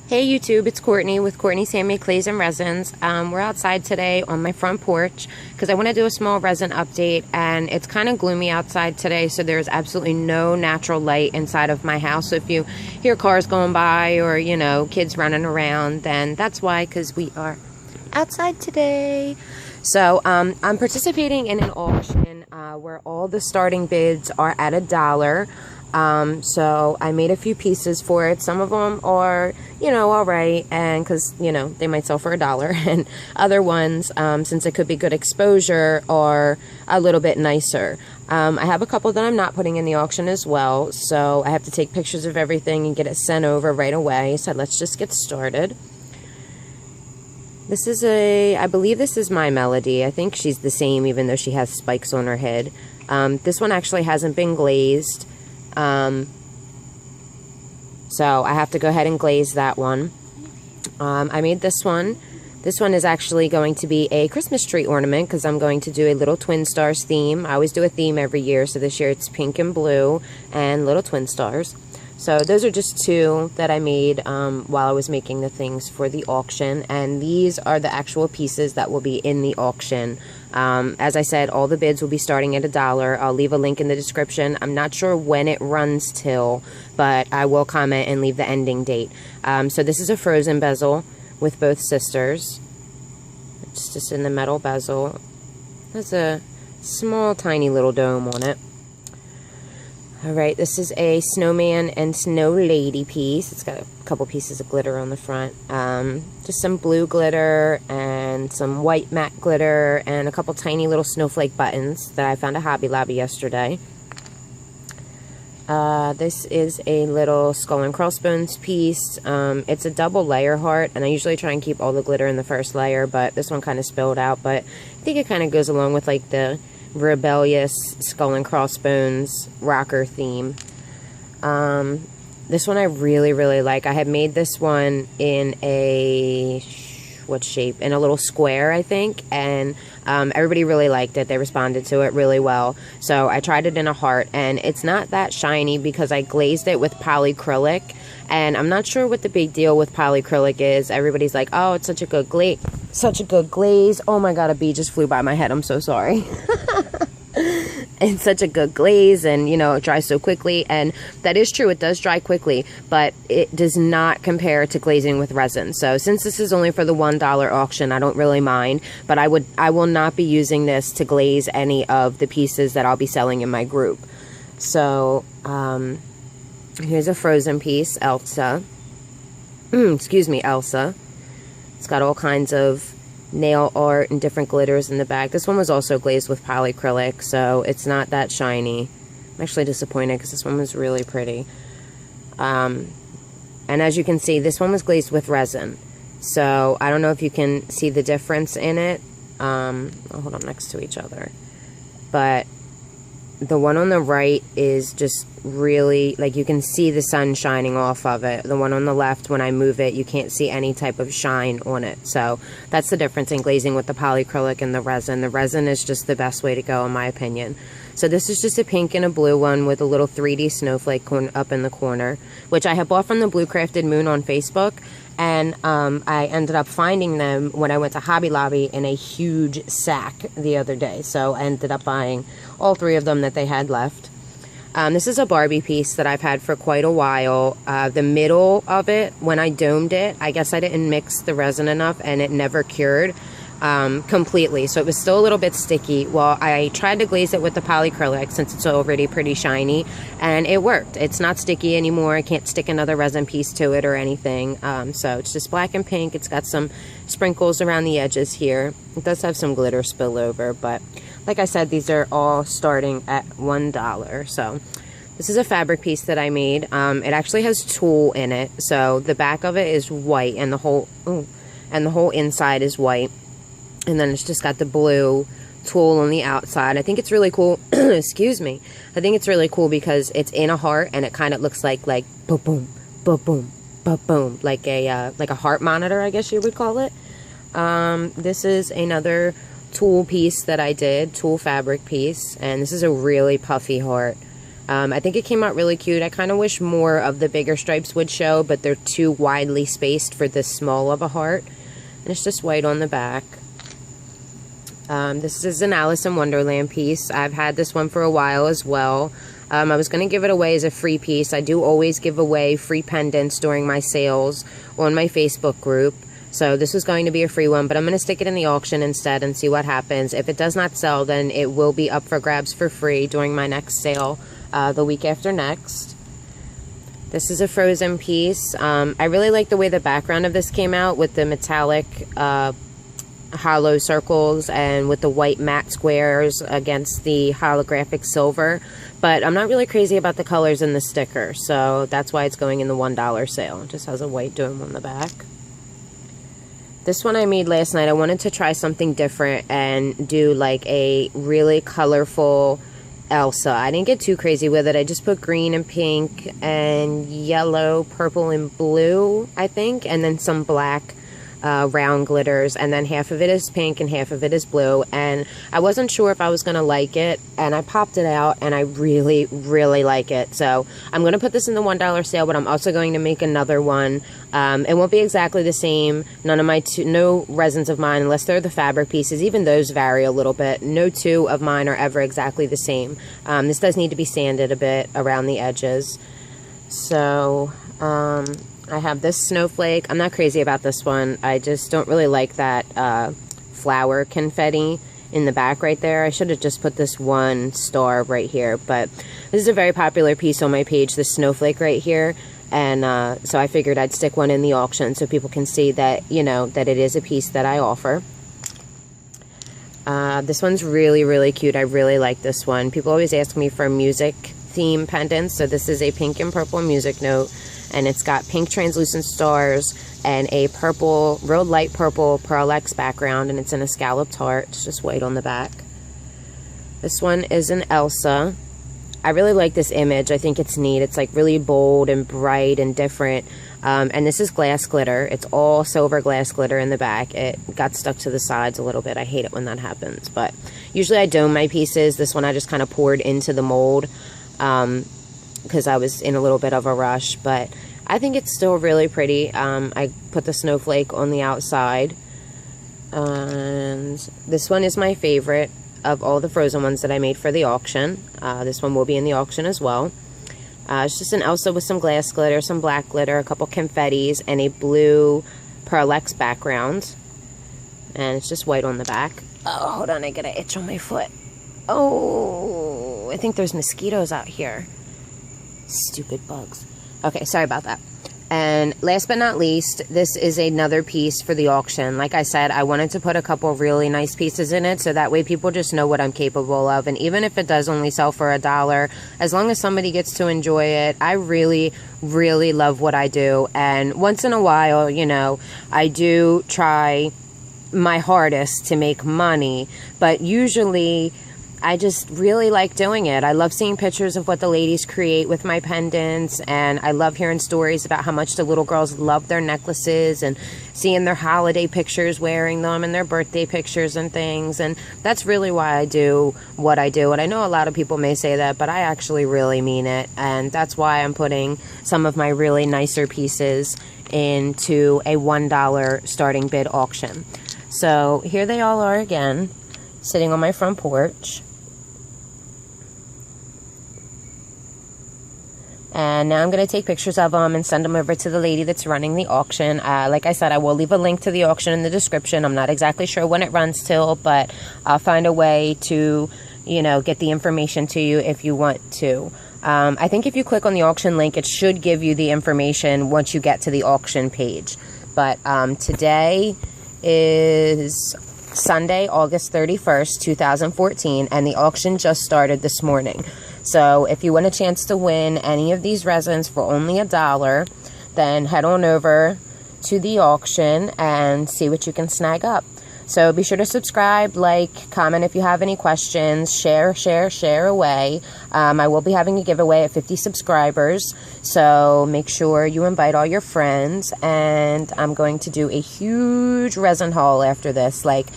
Hey YouTube, it's Courtney with Courtney's Handmade Clays and Resins. We're outside today on my front porch because I want to do a small resin update, and it's kind of gloomy outside today, so there's absolutely no natural light inside of my house. So if you hear cars going by or, you know, kids running around, then that's why, because we are outside today. So I'm participating in an auction where all the starting bids are at $1. So I made a few pieces for it. Some of them are, you know, all right, and because, you know, they might sell for $1, and other ones, since it could be good exposure, are a little bit nicer. I have a couple that I'm not putting in the auction as well, so I have to take pictures of everything and get it sent over right away. So let's just get started. This is I believe this is My Melody. I think she's the same, even though she has spikes on her head. This one actually hasn't been glazed. So I have to go ahead and glaze that one. I made this one. This one is actually going to be a Christmas tree ornament because I'm going to do a little twin stars theme. I always do a theme every year, so this year it's pink and blue and little twin stars. So those are just two that I made while I was making the things for the auction, and these are the actual pieces that will be in the auction. As I said, all the bids will be starting at $1. I'll leave a link in the description. I'm not sure when it runs till, but I will comment and leave the ending date. So this is a frozen bezel with both sisters. It's just in the metal bezel. There's a small tiny little dome on it. Alright, this is a snowman and snow lady piece. It's got a couple pieces of glitter on the front. Just some blue glitter and some white matte glitter and a couple tiny little snowflake buttons that I found at Hobby Lobby yesterday. This is a little skull and crossbones piece. It's a double layer heart, and I usually try and keep all the glitter in the first layer, but this one kind of spilled out. But I think it kind of goes along with like the rebellious skull and crossbones rocker theme. This one I really like. I had made this one in a what shape? In a little square, I think, and everybody really liked it. They responded to it really well. So I tried it in a heart, and it's not that shiny because I glazed it with polyacrylic, and I'm not sure what the big deal with polyacrylic is. Everybody's like, oh, it's such a good glaze. Such a good glaze. Oh my god, a bee just flew by my head. I'm so sorry. It's such a good glaze, and you know, it dries so quickly, and that is true, it does dry quickly, but it does not compare to glazing with resin. So since this is only for the $1 auction, I don't really mind, but I will not be using this to glaze any of the pieces that I'll be selling in my group. So here's a frozen piece, Elsa. Excuse me, Elsa. It's got all kinds of nail art and different glitters in the back. This one was also glazed with polyacrylic, so it's not that shiny. I'm actually disappointed because this one was really pretty. And as you can see, this one was glazed with resin. So I don't know if you can see the difference in it. I'll hold them next to each other. But the one on the right is just really, like, you can see the sun shining off of it. The one on the left, when I move it, you can't see any type of shine on it. So that's the difference in glazing with the polyacrylic and the resin. The resin is just the best way to go, in my opinion. So this is just a pink and a blue one with a little 3D snowflake up in the corner, which I had bought from the Blue Crafted Moon on Facebook. And I ended up finding them when I went to Hobby Lobby in a huge sack the other day. So I ended up buying all three of them that they had left. This is a Barbie piece that I've had for quite a while. The middle of it, when I domed it, I guess I didn't mix the resin enough, and it never cured completely. So it was still a little bit sticky. Well, I tried to glaze it with the polyacrylic since it's already pretty shiny, and it worked. It's not sticky anymore. I can't stick another resin piece to it or anything. So it's just black and pink. It's got some sprinkles around the edges here. It does have some glitter spillover, but like I said, these are all starting at $1. So this is a fabric piece that I made. It actually has tulle in it. So the back of it is white, and the whole inside is white. And then it's just got the blue tulle on the outside. I think it's really cool. Excuse me. I think it's really cool because it's in a heart, and it kind of looks like ba-boom, ba-boom, ba-boom, like a heart monitor, I guess you would call it. This is another tulle piece that I did, tulle fabric piece, and this is a really puffy heart. I think it came out really cute. I kind of wish more of the bigger stripes would show, but they're too widely spaced for this small of a heart. And it's just white on the back. This is an Alice in Wonderland piece. I've had this one for a while as well. I was going to give it away as a free piece. I do always give away free pendants during my sales on my Facebook group. So this was going to be a free one, but I'm going to stick it in the auction instead and see what happens. If it does not sell, then it will be up for grabs for free during my next sale the week after next. This is a Frozen piece. I really like the way the background of this came out with the metallic hollow circles and with the white matte squares against the holographic silver. But I'm not really crazy about the colors in the sticker, so that's why it's going in the $1 sale. It just has a white dome on the back. This one I made last night. I wanted to try something different and do like a really colorful Elsa. I didn't get too crazy with it. I just put green and pink and yellow, purple and blue, I think, and then some black round glitters, and then half of it is pink and half of it is blue. And I wasn't sure if I was gonna like it, and I popped it out and I really like it. So I'm gonna put this in the $1 sale, but I'm also going to make another one. It won't be exactly the same. No resins of mine, unless they're the fabric pieces, even those vary a little bit. No two of mine are ever exactly the same. This does need to be sanded a bit around the edges. So I have this snowflake. I'm not crazy about this one. I just don't really like that flower confetti in the back right there. I should have just put this one star right here, but this is a very popular piece on my page, this snowflake right here, and so I figured I'd stick one in the auction so people can see that, you know, that it is a piece that I offer. This one's really cute. I really like this one. People always ask me for music theme pendants, so this is a pink and purple music note. And it's got pink translucent stars and a purple, real light purple Pearl X background, and it's in a scalloped heart. It's just white on the back. This one is an Elsa. I really like this image. I think it's neat. It's like really bold and bright and different. And this is glass glitter. It's all silver glass glitter in the back. It got stuck to the sides a little bit. I hate it when that happens. But usually I dome my pieces. This one I just kind of poured into the mold. Because I was in a little bit of a rush, but I think it's still really pretty. I put the snowflake on the outside, and this one is my favorite of all the Frozen ones that I made for the auction. This one will be in the auction as well. It's just an Elsa with some glass glitter, some black glitter, a couple confettis, and a blue Pearl X background, and it's just white on the back. Oh, hold on, I get an itch on my foot. Oh, I think there's mosquitoes out here. Stupid bugs. Okay, sorry about that. And last but not least, this is another piece for the auction. Like I said, I wanted to put a couple really nice pieces in it so that way people just know what I'm capable of. And even if it does only sell for $1, as long as somebody gets to enjoy it, I really love what I do. And once in a while, you know, I do try my hardest to make money, but usually I just really like doing it. I love seeing pictures of what the ladies create with my pendants, and I love hearing stories about how much the little girls love their necklaces and seeing their holiday pictures wearing them and their birthday pictures and things. And that's really why I do what I do. And I know a lot of people may say that, but I actually really mean it. And that's why I'm putting some of my really nicer pieces into a $1 starting bid auction. So here they all are again, sitting on my front porch. And now I'm going to take pictures of them and send them over to the lady that's running the auction. Like I said, I will leave a link to the auction in the description. I'm not exactly sure when it runs till, but I'll find a way to, you know, get the information to you if you want to. I think if you click on the auction link, it should give you the information once you get to the auction page. But today is Sunday, August 31st, 2014, and the auction just started this morning. So if you want a chance to win any of these resins for only $1, then head on over to the auction and see what you can snag up. So be sure to subscribe, like, comment if you have any questions, share away. I will be having a giveaway at 50 subscribers, so make sure you invite all your friends. And I'm going to do a huge resin haul after this, like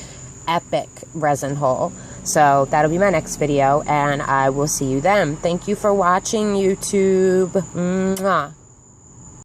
epic resin haul. So that'll be my next video, and I will see you then. Thank you for watching, YouTube. Mwah.